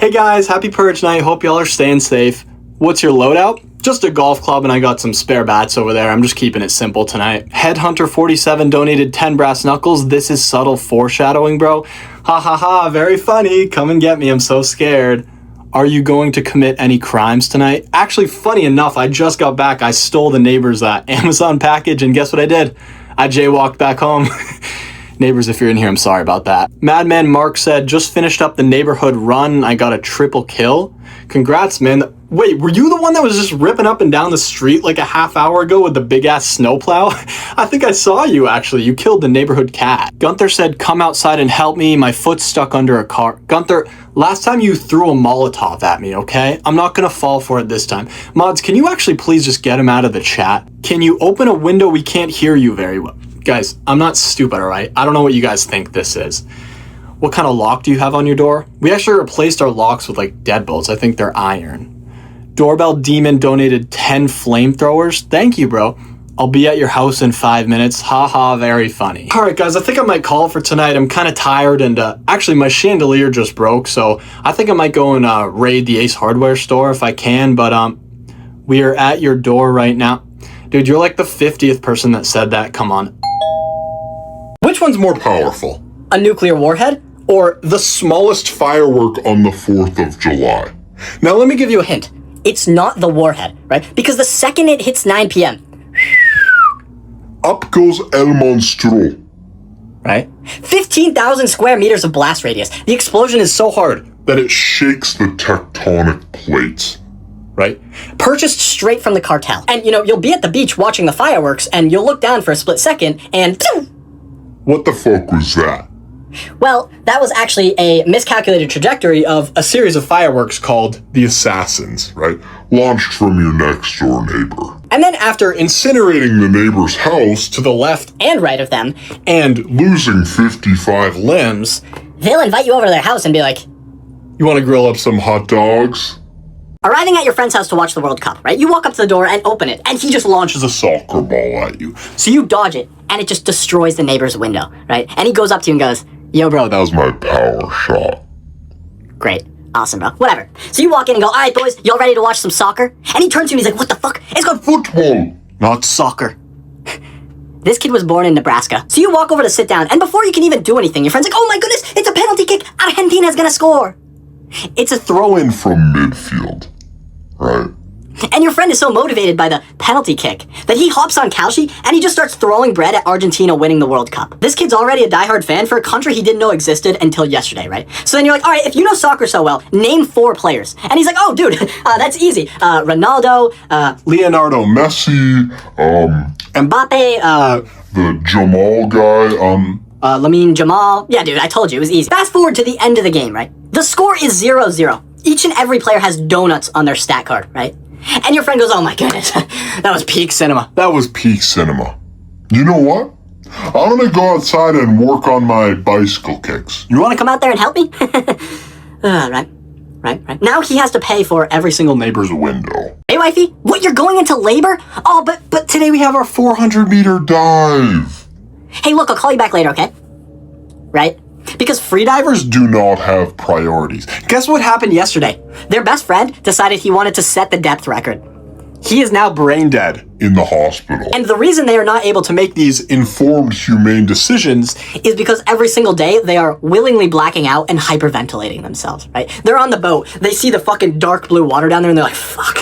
Hey guys, happy Purge night. Hope y'all are staying safe. What's your loadout? Just a golf club and I got some spare bats over there. I'm just keeping it simple tonight. Headhunter47 donated 10 brass knuckles. This is subtle foreshadowing, bro. Ha ha ha, very funny. Come and get me, I'm so scared. Are you going to commit any crimes tonight? Actually, funny enough, I just got back. I stole the neighbor's Amazon package and guess what I did? I jaywalked back home. Neighbors, if you're in here, I'm sorry about that. Madman Mark said, just finished up the neighborhood run. I got a triple kill. Congrats, man. Wait, were you the one that was just ripping up and down the street like a half hour ago with the big ass snowplow? I think I saw you actually. You killed the neighborhood cat. Gunther said, come outside and help me. My foot's stuck under a car. Gunther, last time you threw a Molotov at me, okay? I'm not gonna fall for it this time. Mods, can you actually please just get him out of the chat? Can you open a window? We can't hear you very well. Guys, I'm not stupid, all right? I don't know what you guys think this is. What kind of lock do you have on your door? We actually replaced our locks with like deadbolts. I think they're iron. Doorbell Demon donated 10 flamethrowers. Thank you, bro. I'll be at your house in 5 minutes. Haha, very funny. All right, guys, I think I might call it for tonight. I'm kind of tired and actually my chandelier just broke. So I think I might go and raid the Ace Hardware store if I can. But we are at your door right now. Dude, you're like the 50th person that said that. Come on. Which one's more powerful? A nuclear warhead? Or the smallest firework on the 4th of July? Now let me give you a hint. It's not the warhead, right? Because the second it hits 9 p.m. up goes El Monstro. Right? 15,000 square meters of blast radius. The explosion is so hard that it shakes the tectonic plates. Right? Purchased straight from the cartel. And you'll be at the beach watching the fireworks and you'll look down for a split second and what the fuck was that? Well, that was actually a miscalculated trajectory of a series of fireworks called the Assassins, right? Launched from your next door neighbor. And then after incinerating the neighbor's house to the left and right of them and losing 55 limbs, they'll invite you over to their house and be like, you want to grill up some hot dogs? Arriving at your friend's house to watch the World Cup, right? You walk up to the door and open it, and he just launches a soccer ball at you. So you dodge it, and it just destroys the neighbor's window, right? And he goes up to you and goes, yo, bro. That was my power shot. Great. Awesome, bro. Whatever. So you walk in and go, all right, boys, y'all ready to watch some soccer? And he turns to you and he's like, what the fuck? It's called football, not soccer. This kid was born in Nebraska. So you walk over to sit down, and before you can even do anything, your friend's like, oh my goodness, it's a penalty kick. Argentina's gonna score. It's a throw-in from midfield, right? And your friend is so motivated by the penalty kick that he hops on Kalshi and he just starts throwing bread at Argentina winning the World Cup. This kid's already a diehard fan for a country he didn't know existed until yesterday, right? So then you're like, all right, if you know soccer so well, name 4 players. And he's like, oh, dude, that's easy. Ronaldo, Leonardo Messi, Mbappe, the Jamal guy, Lamine Jamal. Yeah, dude, I told you, it was easy. Fast forward to the end of the game, right? The score is 0-0. Each and every player has donuts on their stat card, right? And your friend goes, oh my goodness, that was peak cinema. That was peak cinema. You know what? I'm gonna go outside and work on my bicycle kicks. You wanna come out there and help me? Right. Now he has to pay for every single neighbor's window. Hey, wifey, what, you're going into labor? Oh, but today we have our 400-meter dive. Hey, look, I'll call you back later, okay? Right? Because freedivers do not have priorities. Guess what happened yesterday? Their best friend decided he wanted to set the depth record. He is now brain dead in the hospital. And the reason they are not able to make these informed, humane decisions is because every single day they are willingly blacking out and hyperventilating themselves, right? They're on the boat, they see the fucking dark blue water down there and they're like, fuck.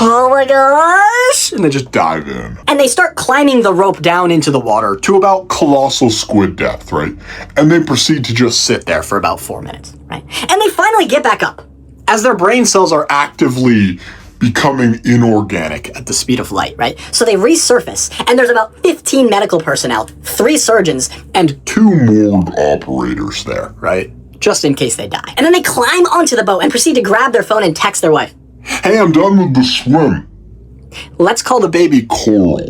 Oh my gosh! And they just dive in. And they start climbing the rope down into the water to about colossal squid depth, right? And they proceed to just sit there for about 4 minutes, right? And they finally get back up as their brain cells are actively becoming inorganic at the speed of light, right? So they resurface, and there's about 15 medical personnel, 3 surgeons, and 2 morgue operators there, right? Just in case they die. And then they climb onto the boat and proceed to grab their phone and text their wife. Hey, I'm done with the swim. Let's call the baby Coral.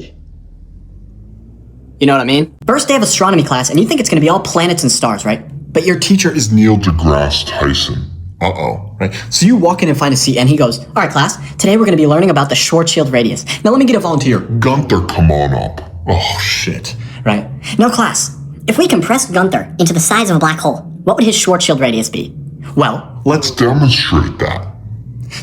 You know what I mean? First day of astronomy class, and you think it's gonna be all planets and stars, right? But your teacher is Neil deGrasse Tyson. Right? So you walk in and find a seat, and he goes, all right, class, today we're gonna be learning about the Schwarzschild radius. Now let me get a volunteer. Gunther, come on up. Oh, shit. Right? Now, class, if we compress Gunther into the size of a black hole, what would his Schwarzschild radius be? Well, Let's demonstrate that.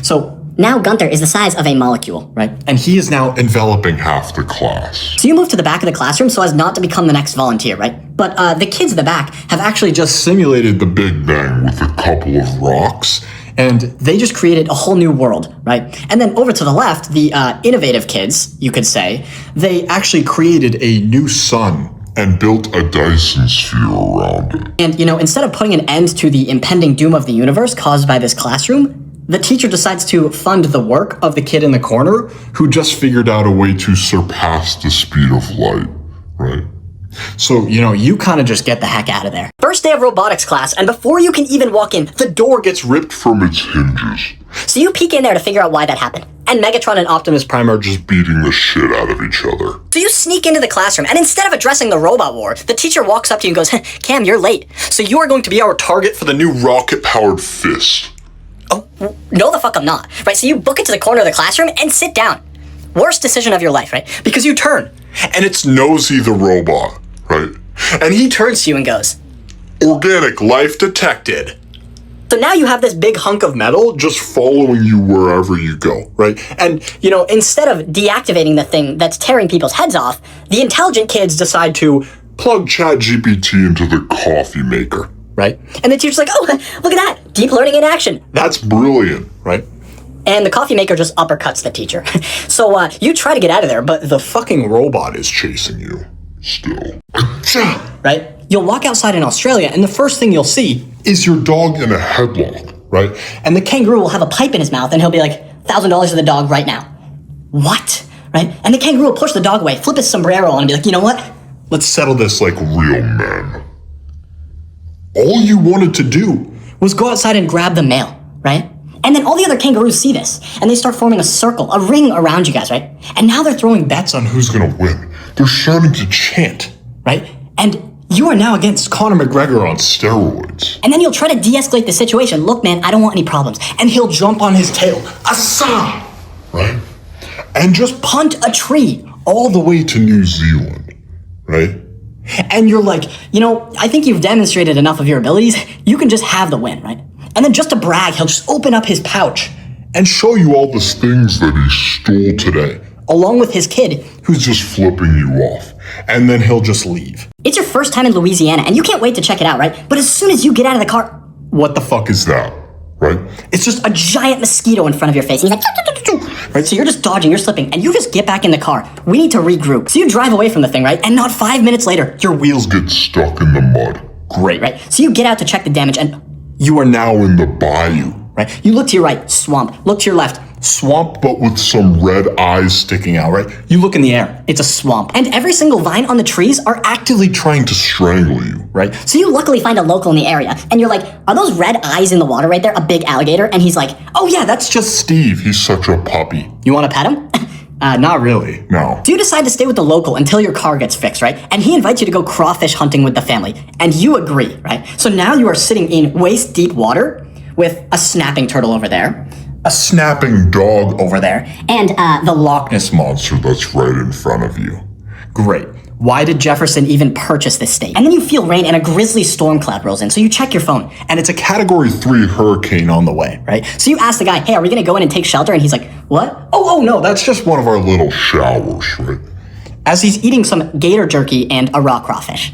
so, Now Gunther is the size of a molecule, right? and he is now Enveloping half the class. So you move to the back of the classroom so as not to become the next volunteer, right? But the kids in the back have actually just simulated the Big Bang with a couple of rocks. and they just created a whole new world, right? And then over to the left, the innovative kids, you could say, they actually created a new Sun and built a Dyson sphere around it. and instead of putting an end to the impending doom of the universe caused by this classroom, the teacher decides to fund the work of the kid in the corner. Who just figured out a way to surpass the speed of light, right? So, you kind of just get the heck out of there. First day of robotics class, and before you can even walk in, the door gets Ripped from its hinges. So you peek in there to figure out why that happened. And Megatron and Optimus Prime are just Just beating the shit out of each other. So you sneak into the classroom, and instead of addressing the robot war, the teacher walks up to you and goes, Cam, you're late. So you are going to be our target for the new Rocket-powered fist. Oh, no the fuck I'm not. Right, so you book it to the corner of the classroom and sit down. Worst decision of your life, right? because you turn. And it's Nosy the robot, right? And he Turns to you and goes, Organic life detected. so now you have this big hunk of metal, Just following you wherever you go. right? And, instead of deactivating the thing that's tearing people's heads off, the intelligent kids decide to, Plug ChatGPT into the coffee maker. right? and the teacher's like, oh, look at that, deep learning in action. That's brilliant, Right? And the coffee maker just uppercuts the teacher. So you try to get out of there, but The fucking robot is chasing you. Still. right? You'll walk outside in Australia, and the first thing you'll see Is your dog in a headlock, right? And the kangaroo will have a pipe in his mouth and he'll be like, $1,000 to the dog right now. What? Right? And the kangaroo will push the dog away, flip his sombrero on and be like, you know what? let's settle this Like real men. All you wanted to do. Was go outside and grab the mail, right? And then all the other kangaroos see this and they start forming a circle, a ring around you guys, right? And now they're throwing bets on Who's gonna win? They're starting to chant. right? And you are now against Conor McGregor on Steroids. and then you'll try to de-escalate the situation. Look, man, I don't want any problems. And he'll jump on his tail, Asa! Right? And just punt a tree. all the way to New Zealand. Right? And you're like, I think you've demonstrated enough of your abilities. You can just have the win, right? And then just to brag, he'll just open up his pouch And show you all the things that he stole today. along with his kid. Who's just flipping you off. and then he'll just leave. It's your first time in Louisiana and you can't wait to check it out, right? But as soon as you get out of the car, What the fuck is that? Right? It's just a giant mosquito in front of your face. He's like, right? So you're just dodging, you're slipping, and you just get back in the car. We need to regroup. So you drive away from the thing, right? And not 5 minutes later, your wheels Get stuck in the mud. great, right? So you get out to check the damage, and You are now in the bayou. right, you look to your right, swamp. Look to your left, Swamp, but with some red eyes sticking out, right? You look in the air, it's a swamp. And every single vine on the trees are Actively trying to strangle you. right? So you luckily find a local in the area, and you're like, are those red eyes in the water right there a big alligator? And he's like, oh yeah, that's just. Just Steve. He's such a puppy. You want to pet him? Not really. No. So you decide to stay with the local until your car gets fixed, right? And he invites you to go crawfish hunting with the family. And you agree, right? So now you are sitting in waist deep water with a snapping turtle over there, A snapping dog Over there. and the Loch Ness. this monster that's right in front of you. Great. Why did Jefferson even purchase this state? And then you feel rain and a grizzly storm cloud rolls in. So you check your phone, And it's a Category 3 hurricane on the way. right? So you ask the guy, hey, are we going to go in and take shelter? And he's like, what? Oh no, that's just One of our little showers, right? As he's eating some gator jerky and a raw crawfish.